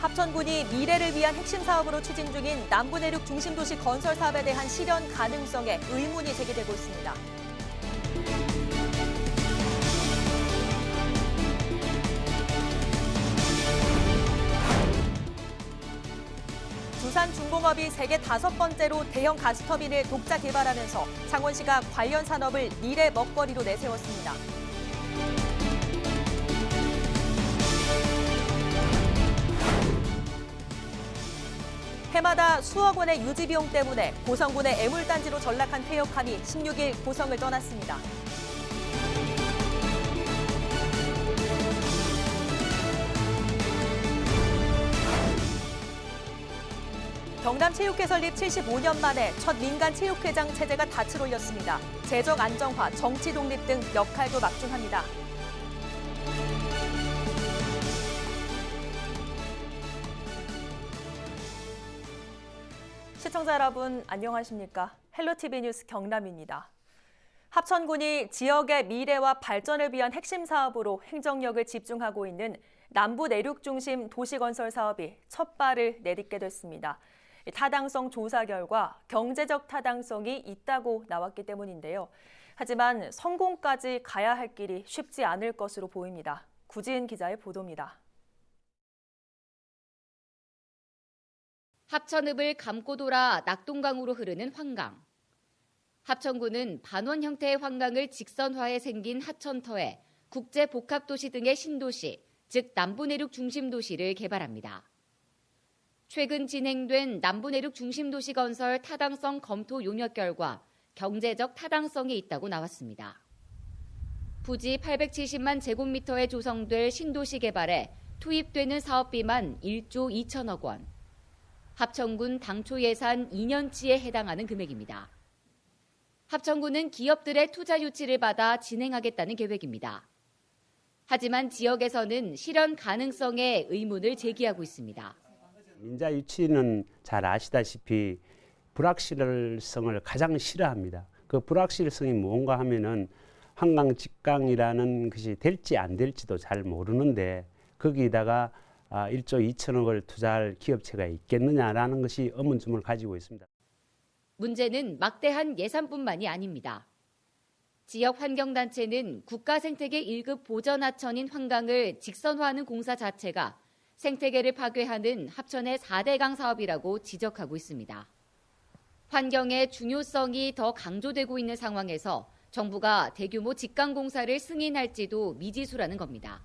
합천군이 미래를 위한 핵심 사업으로 추진 중인 남부내륙 중심도시 건설 사업에 대한 실현 가능성에 의문이 제기되고 있습니다. 두산중공업이 세계 5번째로 대형 가스터빈을 독자 개발하면서 창원시가 관련 산업을 미래 먹거리로 내세웠습니다. 해마다 수억 원의 유지 비용 때문에 고성군의 애물단지로 전락한 퇴역함이 16일 고성을 떠났습니다. 경남체육회 설립 75년 만에 첫 민간 체육회장 체제가 닻을 올렸습니다. 재정 안정화, 정치 독립 등 역할도 막중합니다. 시청자 여러분, 안녕하십니까? 헬로티비 뉴스 경남입니다. 합천군이 지역의 미래와 발전을 위한 핵심 사업으로 행정력을 집중하고 있는 남부 내륙 중심 도시건설 사업이 첫 발을 내딛게 됐습니다. 타당성 조사 결과 경제적 타당성이 있다고 나왔기 때문인데요. 하지만 성공까지 가야 할 길이 쉽지 않을 것으로 보입니다. 구지은 기자의 보도입니다. 합천읍을 감고 돌아 낙동강으로 흐르는 환강. 합천군은 반원 형태의 환강을 직선화해 생긴 하천터에 국제복합도시 등의 신도시, 즉 남부내륙 중심도시를 개발합니다. 최근 진행된 남부내륙 중심도시 건설 타당성 검토 용역 결과 경제적 타당성이 있다고 나왔습니다. 부지 870만 제곱미터에 조성될 신도시 개발에 투입되는 사업비만 1조 2천억 원. 합천군 당초 예산 2년치에 해당하는 금액입니다. 합천군은 기업들의 투자 유치를 받아 진행하겠다는 계획입니다. 하지만 지역에서는 실현 가능성에 의문을 제기하고 있습니다. 민자 유치는 잘 아시다시피 불확실성을 가장 싫어합니다. 그 불확실성이 뭔가 하면은 한강 직강이라는 것이 될지 안 될지도 잘 모르는데 거기다가 1조 2천억을 투자할 기업체가 있겠느냐라는 것이 의문점을 가지고 있습니다. 문제는 막대한 예산뿐만이 아닙니다. 지역 환경단체는 국가생태계 1급 보전하천인 환강을 직선화하는 공사 자체가 생태계를 파괴하는 합천의 4대강 사업이라고 지적하고 있습니다. 환경의 중요성이 더 강조되고 있는 상황에서 정부가 대규모 직강 공사를 승인할지도 미지수라는 겁니다.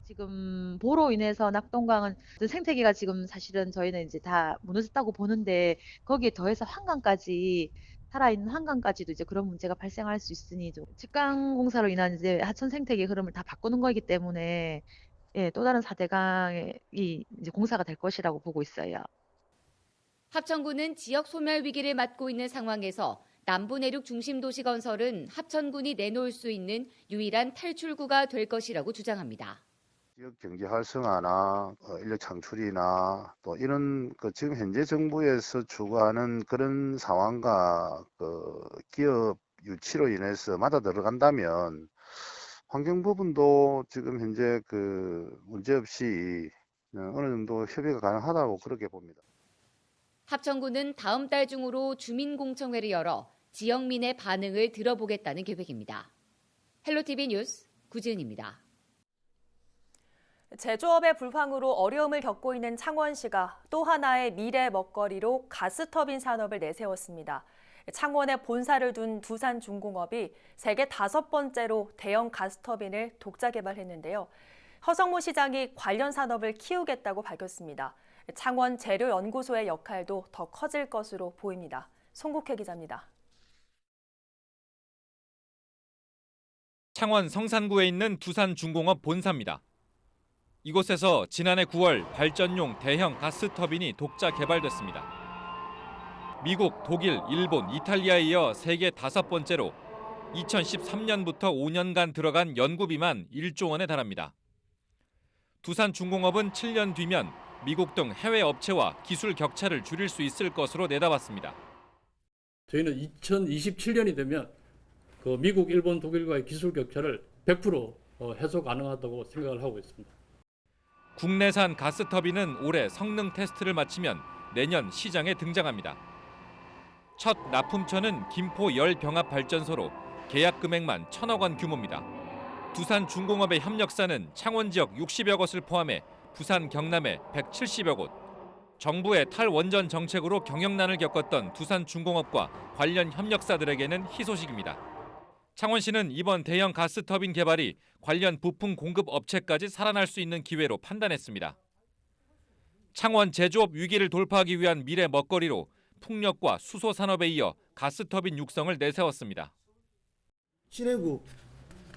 지금 보로 인해서 낙동강은 생태계가 지금 사실은 저희는 이제 다 무너졌다고 보는데 거기에 더해서 한강까지 살아있는 한강까지도 이제 그런 문제가 발생할 수 있으니 직강 공사로 인한 이제 하천 생태계 흐름을 다 바꾸는 거기 때문에 또 다른 4대강이 이제 공사가 될 것이라고 보고 있어요. 합천군은 지역 소멸 위기를 맞고 있는 상황에서 남부내륙 중심도시 건설은 합천군이 내놓을 수 있는 유일한 탈출구가 될 것이라고 주장합니다. 지역 경제 활성화나 인력 창출이나 또 이런 지금 현재 정부에서 추구하는 그런 상황과 기업 유치로 인해서 맞아 들어간다면 환경 부분도 지금 현재 문제 없이 어느 정도 협의가 가능하다고 그렇게 봅니다. 합천군은 다음 달 중으로 주민공청회를 열어 지역민의 반응을 들어보겠다는 계획입니다. 헬로티비 뉴스 구지은입니다. 제조업의 불황으로 어려움을 겪고 있는 창원시가 또 하나의 미래 먹거리로 가스터빈 산업을 내세웠습니다. 창원에 본사를 둔 두산중공업이 세계 5번째로 대형 가스터빈을 독자 개발했는데요. 허성무 시장이 관련 산업을 키우겠다고 밝혔습니다. 창원 재료연구소의 역할도 더 커질 것으로 보입니다. 송국혜 기자입니다. 창원 성산구에 있는 두산중공업 본사입니다. 이곳에서 지난해 9월 발전용 대형 가스터빈이 독자 개발됐습니다. 미국, 독일, 일본, 이탈리아에 이어 세계 5번째로 2013년부터 5년간 들어간 연구비만 1조 원에 달합니다. 두산중공업은 7년 뒤면 미국 등 해외 업체와 기술 격차를 줄일 수 있을 것으로 내다봤습니다. 저희는 2027년이 되면 미국, 일본, 독일과의 기술 격차를 100% 해소 가능하다고 생각을 하고 있습니다. 국내산 가스터빈은 올해 성능 테스트를 마치면 내년 시장에 등장합니다. 첫 납품처는 김포 열병합발전소로 계약 금액만 1,000억 원 규모입니다. 두산중공업의 협력사는 창원 지역 60여 곳을 포함해 부산, 경남에 170여 곳. 정부의 탈원전 정책으로 경영난을 겪었던 두산중공업과 관련 협력사들에게는 희소식입니다. 창원시는 이번 대형 가스터빈 개발이 관련 부품 공급 업체까지 살아날 수 있는 기회로 판단했습니다. 창원 제조업 위기를 돌파하기 위한 미래 먹거리로 풍력과 수소 산업에 이어 가스터빈 육성을 내세웠습니다. 시내구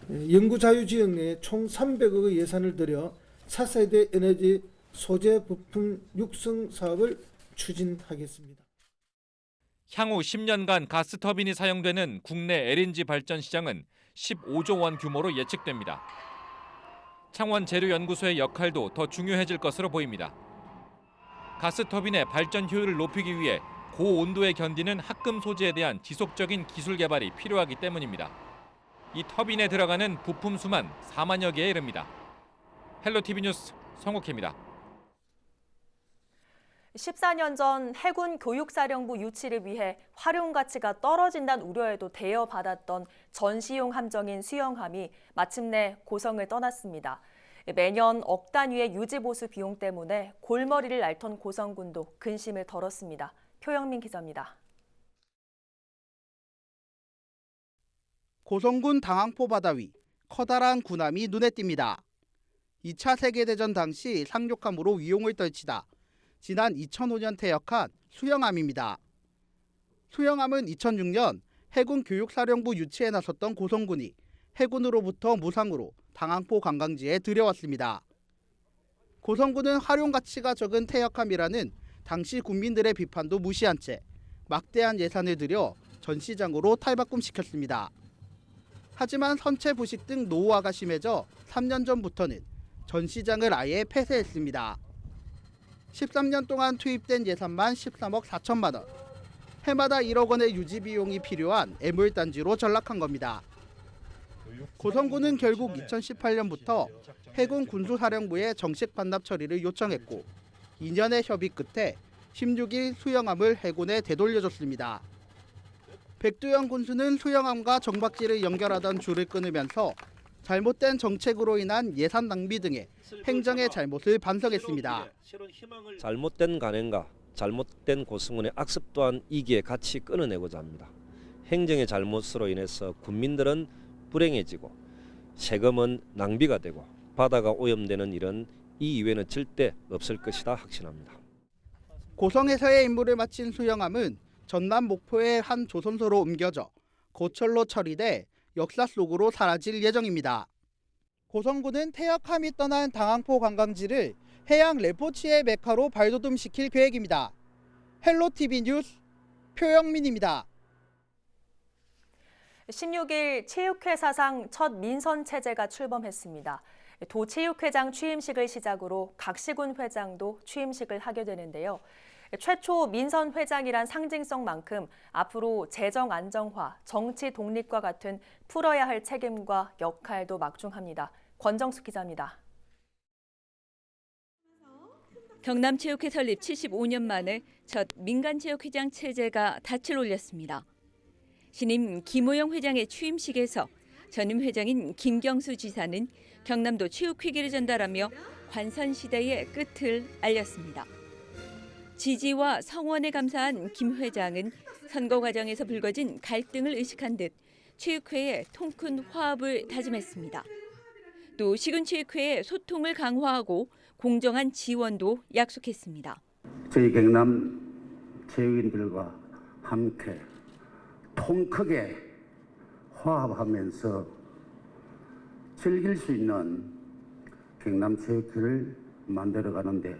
연구자유지역 내에 총 300억의 예산을 들여 4세대 에너지 소재 부품 육성 사업을 추진하겠습니다. 향후 10년간 가스터빈이 사용되는 국내 LNG 발전 시장은 15조 원 규모로 예측됩니다. 창원 재료연구소의 역할도 더 중요해질 것으로 보입니다. 가스터빈의 발전 효율을 높이기 위해 고온도에 견디는 합금 소재에 대한 지속적인 기술 개발이 필요하기 때문입니다. 이 터빈에 들어가는 부품 수만 4만여 개에 이릅니다. 헬로티비 뉴스 성국혜입니다. 14년 전 해군 교육사령부 유치를 위해 활용 가치가 떨어진다는 우려에도 대여받았던 전시용 함정인 수영함이 마침내 고성을 떠났습니다. 매년 억 단위의 유지보수 비용 때문에 골머리를 앓던 고성군도 근심을 덜었습니다. 표영민 기자입니다. 고성군 당항포 바다 위 커다란 군함이 눈에 띕니다. 2차 세계대전 당시 상륙함으로 위용을 떨치다 지난 2005년 퇴역한 수영함입니다. 수영함은 2006년 해군 교육사령부 유치에 나섰던 고성군이 해군으로부터 무상으로 당항포 관광지에 들여왔습니다. 고성군은 활용 가치가 적은 퇴역함이라는 당시 국민들의 비판도 무시한 채 막대한 예산을 들여 전시장으로 탈바꿈시켰습니다. 하지만 선체 부식 등 노후화가 심해져 3년 전부터는 전시장을 아예 폐쇄했습니다. 13년 동안 투입된 예산만 13억 4천만 원. 해마다 1억 원의 유지 비용이 필요한 애물단지로 전락한 겁니다. 고성군은 결국 2018년부터 해군 군수사령부에 정식 반납 처리를 요청했고 2년의 협의 끝에 16일 수영함을 해군에 되돌려줬습니다. 백두영 군수는 수영함과 정박지를 연결하던 줄을 끊으면서 잘못된 정책으로 인한 예산 낭비 등의 행정의 잘못을 반성했습니다. 잘못된 관행과 잘못된 고성군의 악습 또한 이 기에 같이 끊어내고자 합니다. 행정의 잘못으로 인해서 군민들은 불행해지고 세금은 낭비가 되고 바다가 오염되는 일은 이 이후에는 절대 없을 것이다 확신합니다. 고성에서의 임무를 마친 수영함은 전남 목포의 한 조선소로 옮겨져 고철로 처리돼 역사 속으로 사라질 예정입니다. 고성군은 퇴역함이 떠난 당항포 관광지를 해양 레포츠의 메카로 발돋움시킬 계획입니다. 헬로티비 뉴스 표영민입니다. 16일 체육회 사상 첫 민선 체제가 출범했습니다. 도체육회장 취임식을 시작으로 각시군 회장도 취임식을 하게 되는데요. 최초 민선 회장이란 상징성만큼 앞으로 재정 안정화, 정치 독립과 같은 풀어야 할 책임과 역할도 막중합니다. 권정숙 기자입니다. 경남체육회 설립 75년 만에 첫 민간체육회장 체제가 닻을 올렸습니다. 신임 김호영 회장의 취임식에서 전임 회장인 김경수 지사는 경남도 체육회기를 전달하며 관선시대의 끝을 알렸습니다. 지지와 성원에 감사한 김 회장은 선거 과정에서 불거진 갈등을 의식한 듯 체육회에 통큰 화합을 다짐했습니다. 또 시군체육회의 소통을 강화하고 공정한 지원도 약속했습니다. 저희 경남 체육인들과 함께 통 크게 화합하면서 즐길 수 있는 경남체육회를 만들어가는데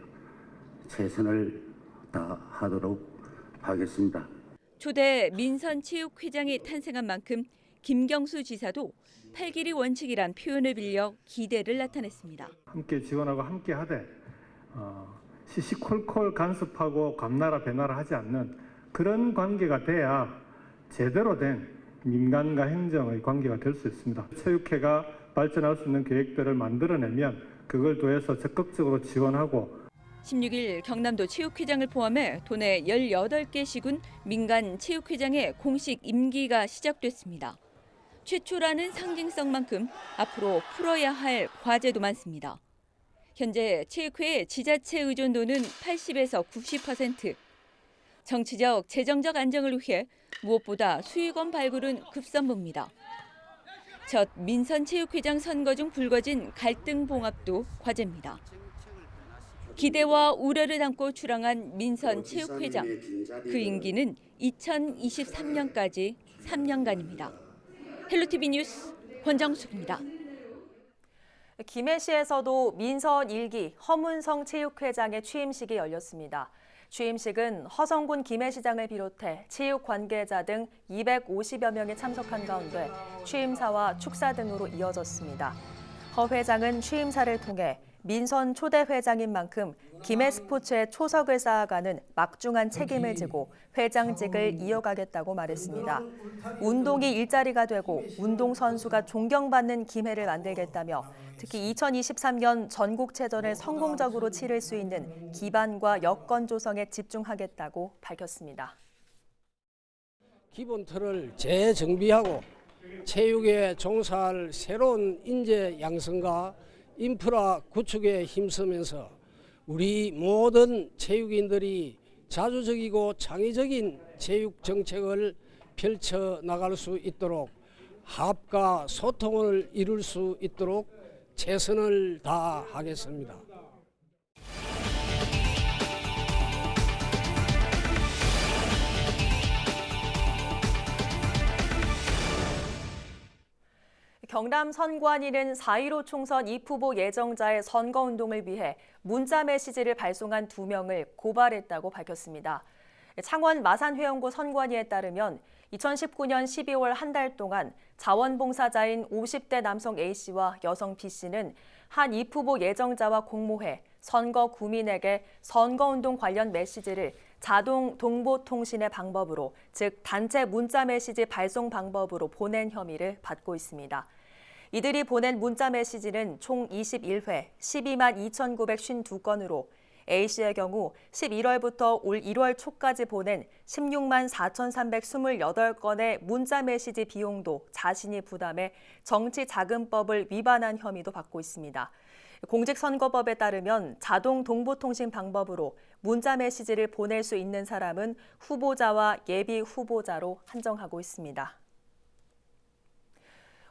최선을 다하도록 하겠습니다. 초대 민선체육회장이 탄생한 만큼 김경수 지사도 팔길이 원칙이란 표현을 빌려 기대를 나타냈습니다. 함께 지원하고 함께 하되 시시콜콜 간섭하고 감나라 배나라 하지 않는 그런 관계가 돼야 제대로 된 민간과 행정의 관계가 될 수 있습니다. 체육회가 발전할 수 있는 계획들을 만들어내면 그걸 더해서 적극적으로 지원하고 16일 경남도 체육회장을 포함해 도내 18개 시군 민간 체육회장의 공식 임기가 시작됐습니다. 최초라는 상징성만큼 앞으로 풀어야 할 과제도 많습니다. 현재 체육회의 지자체 의존도는 80에서 90%. 정치적, 재정적 안정을 위해 무엇보다 수익원 발굴은 급선무입니다. 첫 민선체육회장 선거 중 불거진 갈등 봉합도 과제입니다. 기대와 우려를 담고 출항한 민선체육회장. 그 임기는 2023년까지 3년간입니다. 헬로티비 뉴스 권정숙입니다. 김해시에서도 민선 1기 허문성 체육회장의 취임식이 열렸습니다. 취임식은 허성군 김해시장을 비롯해 체육 관계자 등 250여 명이 참석한 가운데 취임사와 축사 등으로 이어졌습니다. 허 회장은 취임사를 통해 민선 초대 회장인 만큼 김해 스포츠의 초석을 쌓아가는 막중한 책임을 지고 회장직을 이어가겠다고 말했습니다. 운동이 일자리가 되고 운동선수가 존경받는 김해를 만들겠다며 특히 2023년 전국체전을 성공적으로 치를 수 있는 기반과 여건 조성에 집중하겠다고 밝혔습니다. 기본 틀을 재정비하고 체육에 종사할 새로운 인재 양성과 인프라 구축에 힘쓰면서 우리 모든 체육인들이 자주적이고 창의적인 체육 정책을 펼쳐 나갈 수 있도록 합과 소통을 이룰 수 있도록 최선을 다하겠습니다. 경남 선관위는 4.15 총선 입후보 예정자의 선거운동을 위해 문자 메시지를 발송한 2명을 고발했다고 밝혔습니다. 창원 마산회원구 선관위에 따르면 2019년 12월 한 달 동안 자원봉사자인 50대 남성 A씨와 여성 B씨는 한 입후보 예정자와 공모해 선거 구민에게 선거운동 관련 메시지를 자동 동보통신의 방법으로, 즉 단체 문자 메시지 발송 방법으로 보낸 혐의를 받고 있습니다. 이들이 보낸 문자 메시지는 총 21회 12만 2,952건으로 A씨의 경우 11월부터 올 1월 초까지 보낸 16만 4,328건의 문자 메시지 비용도 자신이 부담해 정치자금법을 위반한 혐의도 받고 있습니다. 공직선거법에 따르면 자동 동보통신 방법으로 문자 메시지를 보낼 수 있는 사람은 후보자와 예비 후보자로 한정하고 있습니다.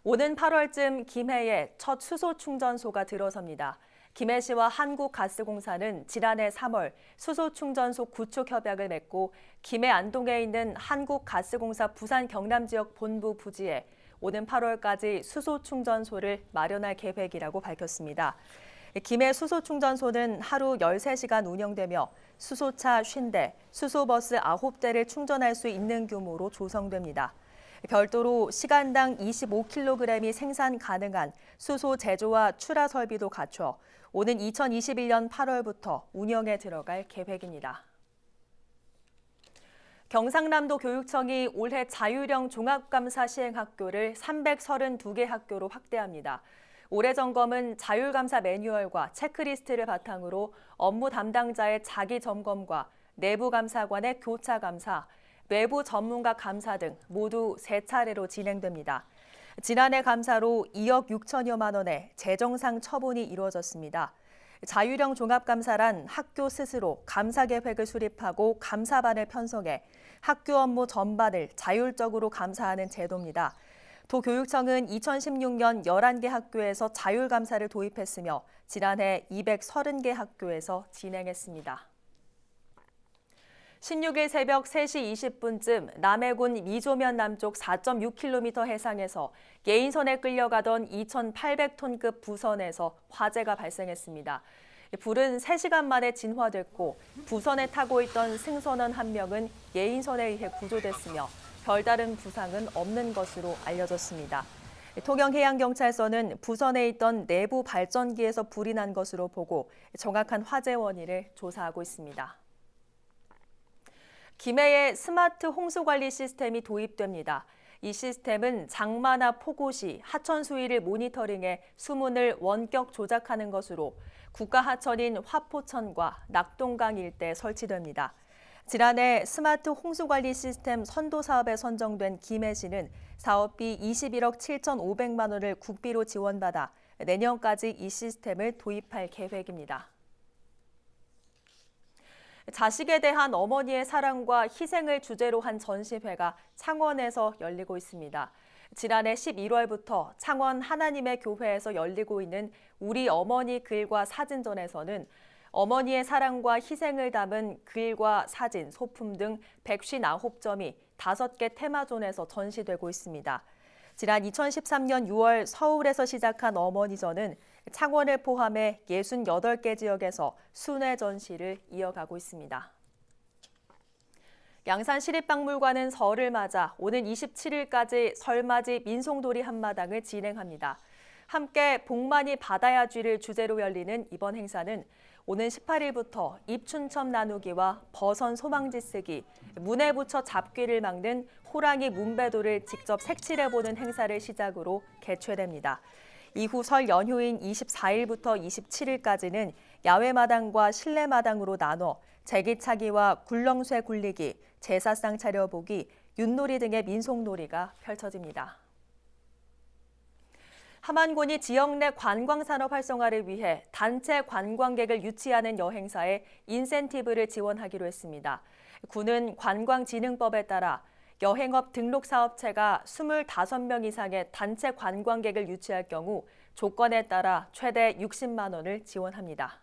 오는 8월쯤 김해에 첫 수소 충전소가 들어섭니다. 김해시와 한국가스공사는 지난해 3월 수소 충전소 구축 협약을 맺고 김해 안동에 있는 한국가스공사 부산 경남지역 본부 부지에 오는 8월까지 수소 충전소를 마련할 계획이라고 밝혔습니다. 김해 수소 충전소는 하루 13시간 운영되며 수소차 50대, 수소버스 9대를 충전할 수 있는 규모로 조성됩니다. 별도로 시간당 25kg이 생산 가능한 수소 제조와 출하 설비도 갖춰 오는 2021년 8월부터 운영에 들어갈 계획입니다. 경상남도 교육청이 올해 자율형 종합감사 시행 학교를 332개 학교로 확대합니다. 올해 점검은 자율감사 매뉴얼과 체크리스트를 바탕으로 업무 담당자의 자기 점검과 내부 감사관의 교차 감사, 외부 전문가 감사 등 모두 3차례로 진행됩니다. 지난해 감사로 2억 6천여만 원의 재정상 처분이 이루어졌습니다. 자율형 종합감사란 학교 스스로 감사 계획을 수립하고 감사반을 편성해 학교 업무 전반을 자율적으로 감사하는 제도입니다. 도교육청은 2016년 11개 학교에서 자율감사를 도입했으며 지난해 230개 학교에서 진행했습니다. 16일 새벽 3시 20분쯤 남해군 미조면 남쪽 4.6km 해상에서 개인선에 끌려가던 2,800톤급 부선에서 화재가 발생했습니다. 불은 3시간 만에 진화됐고 부선에 타고 있던 승선원 1명은 예인선에 의해 구조됐으며 별다른 부상은 없는 것으로 알려졌습니다. 통영해양경찰서는 부선에 있던 내부 발전기에서 불이 난 것으로 보고 정확한 화재 원인을 조사하고 있습니다. 김해에 스마트 홍수관리 시스템이 도입됩니다. 이 시스템은 장마나 폭우 시 하천 수위를 모니터링해 수문을 원격 조작하는 것으로 국가 하천인 화포천과 낙동강 일대에 설치됩니다. 지난해 스마트 홍수관리 시스템 선도 사업에 선정된 김해시는 사업비 21억 7,500만 원을 국비로 지원받아 내년까지 이 시스템을 도입할 계획입니다. 자식에 대한 어머니의 사랑과 희생을 주제로 한 전시회가 창원에서 열리고 있습니다. 지난해 11월부터 창원 하나님의 교회에서 열리고 있는 우리 어머니 글과 사진전에서는 어머니의 사랑과 희생을 담은 글과 사진, 소품 등 159점이 5개 테마존에서 전시되고 있습니다. 지난 2013년 6월 서울에서 시작한 어머니전은 창원을 포함해 68개 지역에서 순회 전시를 이어가고 있습니다. 양산시립박물관은 설을 맞아 오는 27일까지 설맞이 민속놀이 한마당을 진행합니다. 함께 복 많이 받아야쥐를 주제로 열리는 이번 행사는 오는 18일부터 입춘첩 나누기와 버선 소망지 쓰기, 문에 붙여 잡귀를 막는 호랑이 문배도를 직접 색칠해보는 행사를 시작으로 개최됩니다. 이후 설 연휴인 24일부터 27일까지는 야외마당과 실내마당으로 나눠 제기차기와 굴렁쇠 굴리기, 제사상 차려보기, 윷놀이 등의 민속놀이가 펼쳐집니다. 함안군이 지역 내 관광산업 활성화를 위해 단체 관광객을 유치하는 여행사에 인센티브를 지원하기로 했습니다. 군은 관광진흥법에 따라 여행업 등록사업체가 25명 이상의 단체 관광객을 유치할 경우 조건에 따라 최대 60만 원을 지원합니다.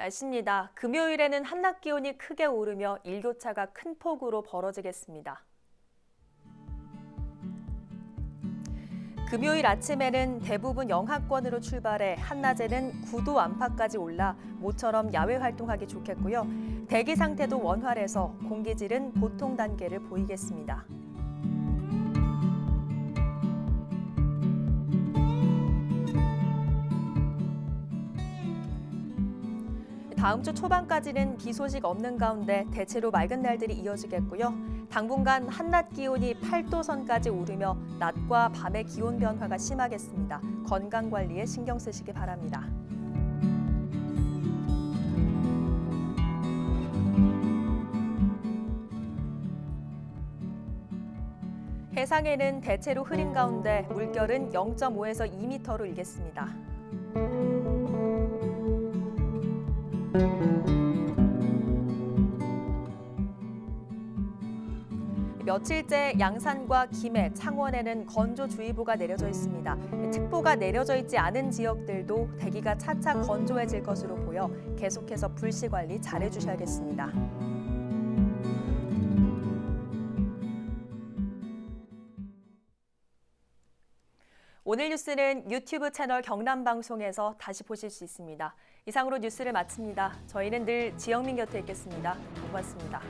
날씨입니다. 금요일에는 한낮 기온이 크게 오르며 일교차가 큰 폭으로 벌어지겠습니다. 금요일 아침에는 대부분 영하권으로 출발해 한낮에는 9도 안팎까지 올라 모처럼 야외 활동하기 좋겠고요. 대기 상태도 원활해서 공기질은 보통 단계를 보이겠습니다. 다음 주 초반까지는 비 소식 없는 가운데 대체로 맑은 날들이 이어지겠고요. 당분간 한낮 기온이 8도 선까지 오르며 낮과 밤의 기온 변화가 심하겠습니다. 건강 관리에 신경 쓰시기 바랍니다. 해상에는 대체로 흐린 가운데 물결은 0.5에서 2m로 일겠습니다. 며칠째 양산과 김해, 창원에는 건조주의보가 내려져 있습니다. 특보가 내려져 있지 않은 지역들도 대기가 차차 건조해질 것으로 보여 계속해서 불씨 관리 잘해주셔야겠습니다. 오늘 뉴스는 유튜브 채널 경남방송에서 다시 보실 수 있습니다. 이상으로 뉴스를 마칩니다. 저희는 늘 지영민 곁에 있겠습니다. 고맙습니다.